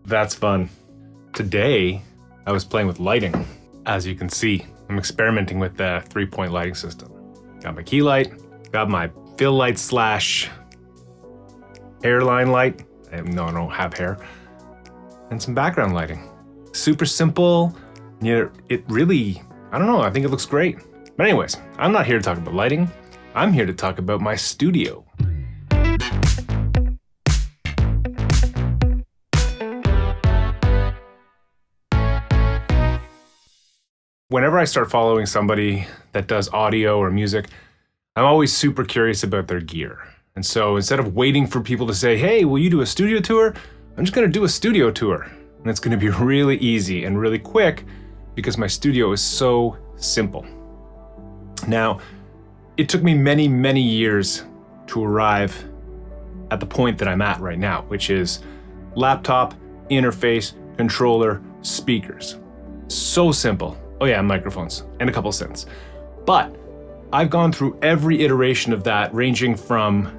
That's fun. Today, I was playing with lighting. As you can see, I'm experimenting with the 3-point lighting system. Got my key light, got my fill light / hairline light. No, I don't have hair. And some background lighting. Super simple, yet it really, I don't know, I think it looks great. But anyways, I'm not here to talk about lighting. I'm here to talk about my studio. Whenever I start following somebody that does audio or music, I'm always super curious about their gear. And so instead of waiting for people to say, hey, will you do a studio tour? I'm just gonna do a studio tour. And it's gonna be really easy and really quick because my studio is so simple. Now, it took me many, many years to arrive at the point that I'm at right now, which is laptop, interface, controller, speakers. So simple. Oh yeah, microphones and a couple synths. But I've gone through every iteration of that, ranging from,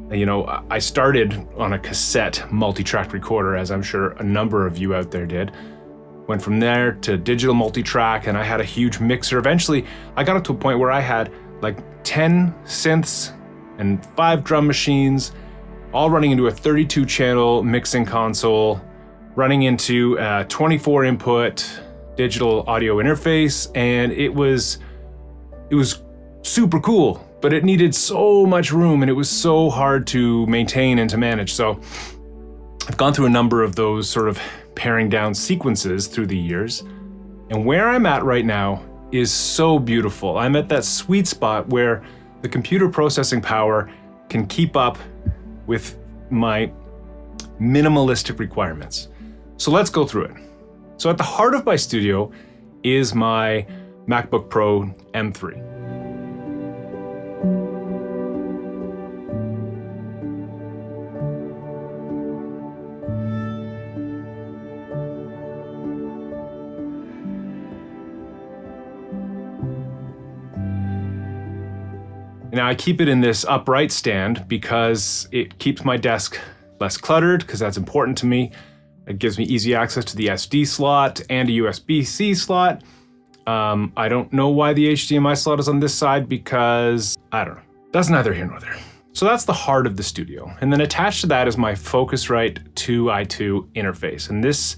I started on a cassette multi-track recorder, as I'm sure a number of you out there did. Went from there to digital multi-track, and I had a huge mixer. Eventually, I got up to a point where I had like 10 synths and 5 drum machines, all running into a 32-channel mixing console, running into a 24 input digital audio interface, and it was super cool, but it needed so much room and it was so hard to maintain and to manage. So I've gone through a number of those sort of paring down sequences through the years, and where I'm at right now is so beautiful. I'm at that sweet spot where the computer processing power can keep up with my minimalistic requirements. So let's go through it. So at the heart of my studio is my MacBook Pro M3. Now I keep it in this upright stand because it keeps my desk less cluttered, because that's important to me. It gives me easy access to the SD slot and a USB-C slot. I don't know why the HDMI slot is on this side because, I don't know. That's neither here nor there. So that's the heart of the studio. And then attached to that is my Focusrite 2i2 interface. And this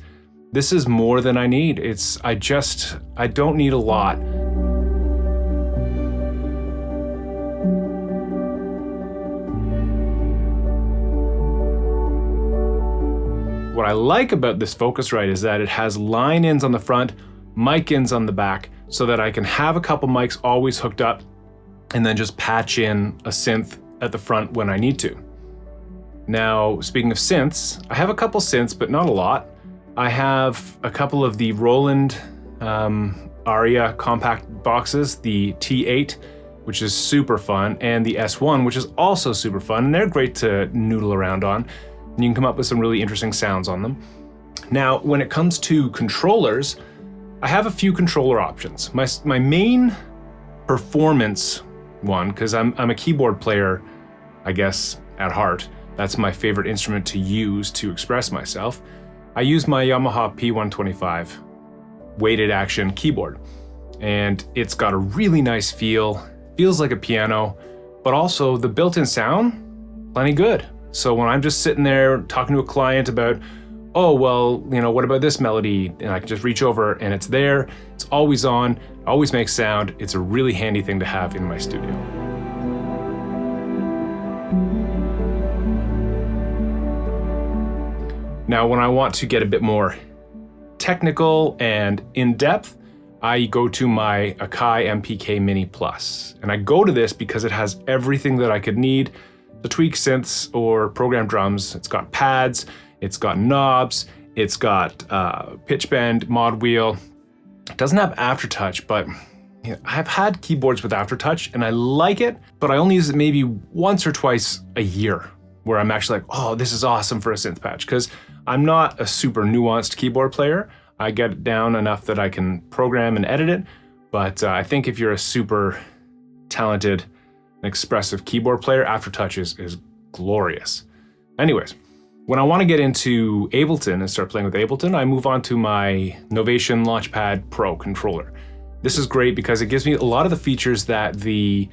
is more than I need. I don't need a lot. What I like about this Focusrite is that it has line ins on the front, mic ins on the back, so that I can have a couple mics always hooked up and then just patch in a synth at the front when I need to. Now, speaking of synths, I have a couple synths, but not a lot. I have a couple of the Roland Aria compact boxes, the T8, which is super fun, and the S1, which is also super fun, and they're great to noodle around on. And you can come up with some really interesting sounds on them. Now, when it comes to controllers, I have a few controller options. My main performance one, because I'm a keyboard player, I guess, at heart. That's my favorite instrument to use to express myself. I use my Yamaha P125 weighted action keyboard, and it's got a really nice feel, feels like a piano, but also the built-in sound, plenty good. So when I'm just sitting there talking to a client about, oh, well, what about this melody? And I can just reach over and it's there. It's always on, always makes sound. It's a really handy thing to have in my studio. Now, when I want to get a bit more technical and in-depth, I go to my Akai MPK Mini Plus. And I go to this because it has everything that I could need to tweak synths or program drums. It's got pads, it's got knobs, it's got pitch bend, mod wheel. It doesn't have aftertouch, but I've had keyboards with aftertouch and I like it, but I only use it maybe once or twice a year, where I'm actually like, oh, this is awesome for a synth patch, because I'm not a super nuanced keyboard player. I get it down enough that I can program and edit it, but I think if you're a super talented and expressive keyboard player, aftertouch is glorious. Anyways, When I want to get into Ableton and start playing with Ableton, I move on to my Novation Launchpad Pro controller. This is great because it gives me a lot of the features that the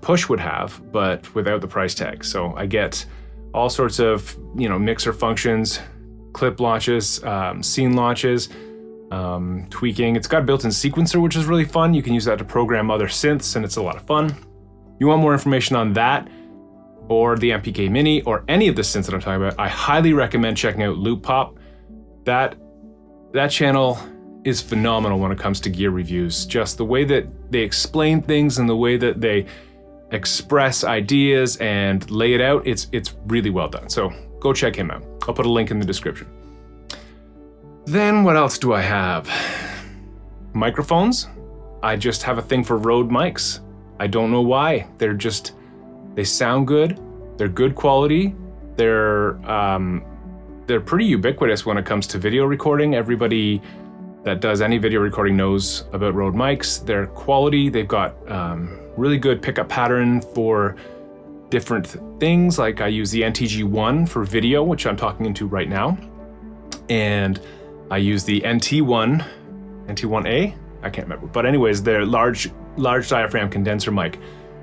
Push would have, but without the price tag. So I get all sorts of, mixer functions, clip launches, scene launches, tweaking. It's got a built-in sequencer, which is really fun. You can use that to program other synths, and it's a lot of fun. You want more information on that, or the MPK Mini, or any of the synths that I'm talking about, I highly recommend checking out Loopop. That channel is phenomenal when it comes to gear reviews. Just the way that they explain things and the way that they express ideas and lay it out, it's really well done. So go check him out. I'll put a link in the description. Then what else do I have? Microphones. I just have a thing for Rode mics. I don't know why. They sound good. They're good quality. They're pretty ubiquitous when it comes to video recording. Everybody that does any video recording knows about Rode mics. They're quality. They've got really good pickup pattern for different things. Like I use the NTG1 for video, which I'm talking into right now. And I use the NT1A, I can't remember. But anyways, they're large diaphragm condenser mic.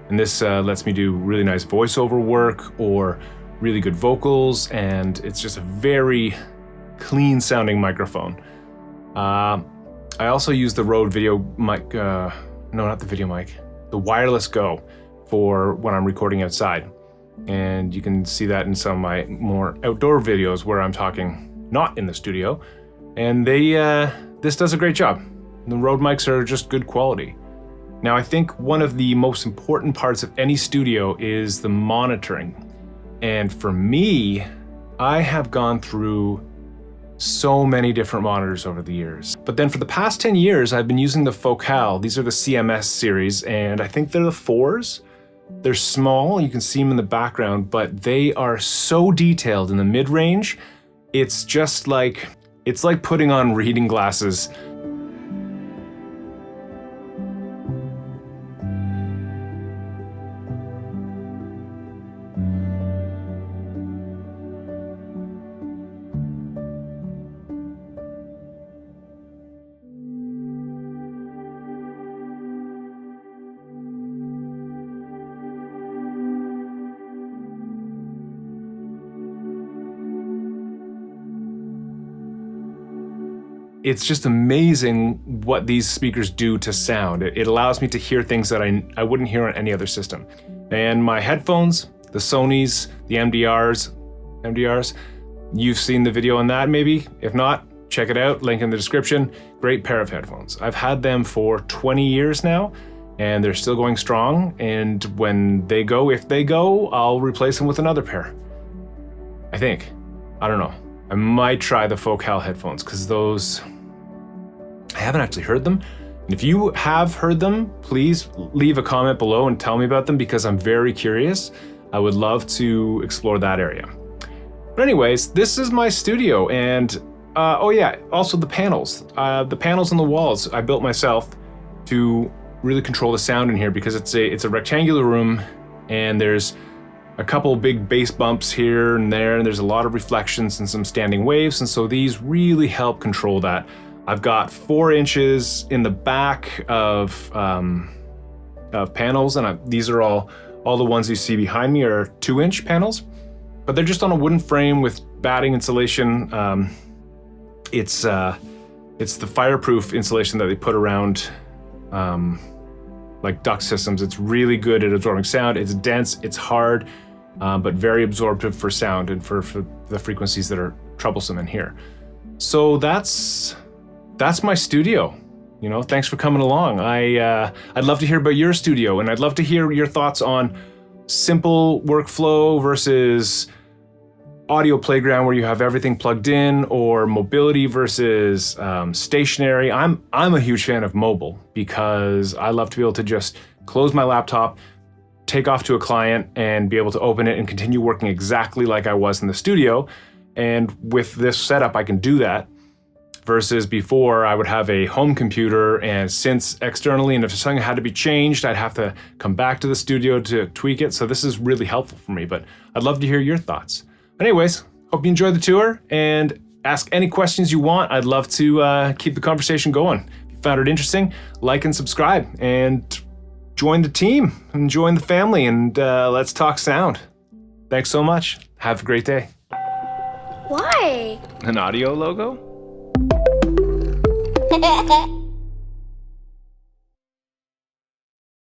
And this lets me do really nice voiceover work or really good vocals. And it's just a very clean sounding microphone. I also use the Rode video mic, no, not the video mic, the Wireless Go for when I'm recording outside. And you can see that in some of my more outdoor videos where I'm talking not in the studio. And this does a great job. The Rode mics are just good quality. Now, I think one of the most important parts of any studio is the monitoring. And for me, I have gone through so many different monitors over the years. But then for the past 10 years, I've been using the Focal. These are the CMS series, and I think they're the 4s. They're small, you can see them in the background, but they are so detailed in the mid-range. It's just like, it's like putting on reading glasses. It's just amazing what these speakers do to sound. It allows me to hear things that I wouldn't hear on any other system. And my headphones, the Sonys, the MDRs, you've seen the video on that maybe? If not, check it out, link in the description. Great pair of headphones. I've had them for 20 years now, and they're still going strong. And when they go, if they go, I'll replace them with another pair. I think. I don't know. I might try the Focal headphones, because those, I haven't actually heard them. And if you have heard them, please leave a comment below and tell me about them, because I'm very curious. I would love to explore that area. But anyways, this is my studio, and oh yeah, also the panels. The panels on the walls I built myself to really control the sound in here, because it's a rectangular room, and there's a couple big bass bumps here and there, and there's a lot of reflections and some standing waves, and so these really help control that. I've got 4 inches in the back of panels, and these are all the ones you see behind me are 2-inch panels, but they're just on a wooden frame with batting insulation. It's the fireproof insulation that they put around like duct systems. It's really good at absorbing sound. It's dense, it's hard, but very absorptive for sound and for the frequencies that are troublesome in here. So that's my studio. You know, thanks for coming along. I'd love to hear about your studio, and I'd love to hear your thoughts on simple workflow versus audio playground where you have everything plugged in, or mobility versus stationary. I'm a huge fan of mobile, because I love to be able to just close my laptop, take off to a client, and be able to open it and continue working exactly like I was in the studio. And with this setup, I can do that. Versus before, I would have a home computer and synths externally, and if something had to be changed, I'd have to come back to the studio to tweak it. So this is really helpful for me, but I'd love to hear your thoughts. Anyways, hope Hope you enjoyed the tour, and ask any questions you want. I'd love to keep the conversation going. If you found it interesting, like and subscribe, and join the team, and join the family, and let's talk sound. Thanks so much. Have a great day. Why? An audio logo?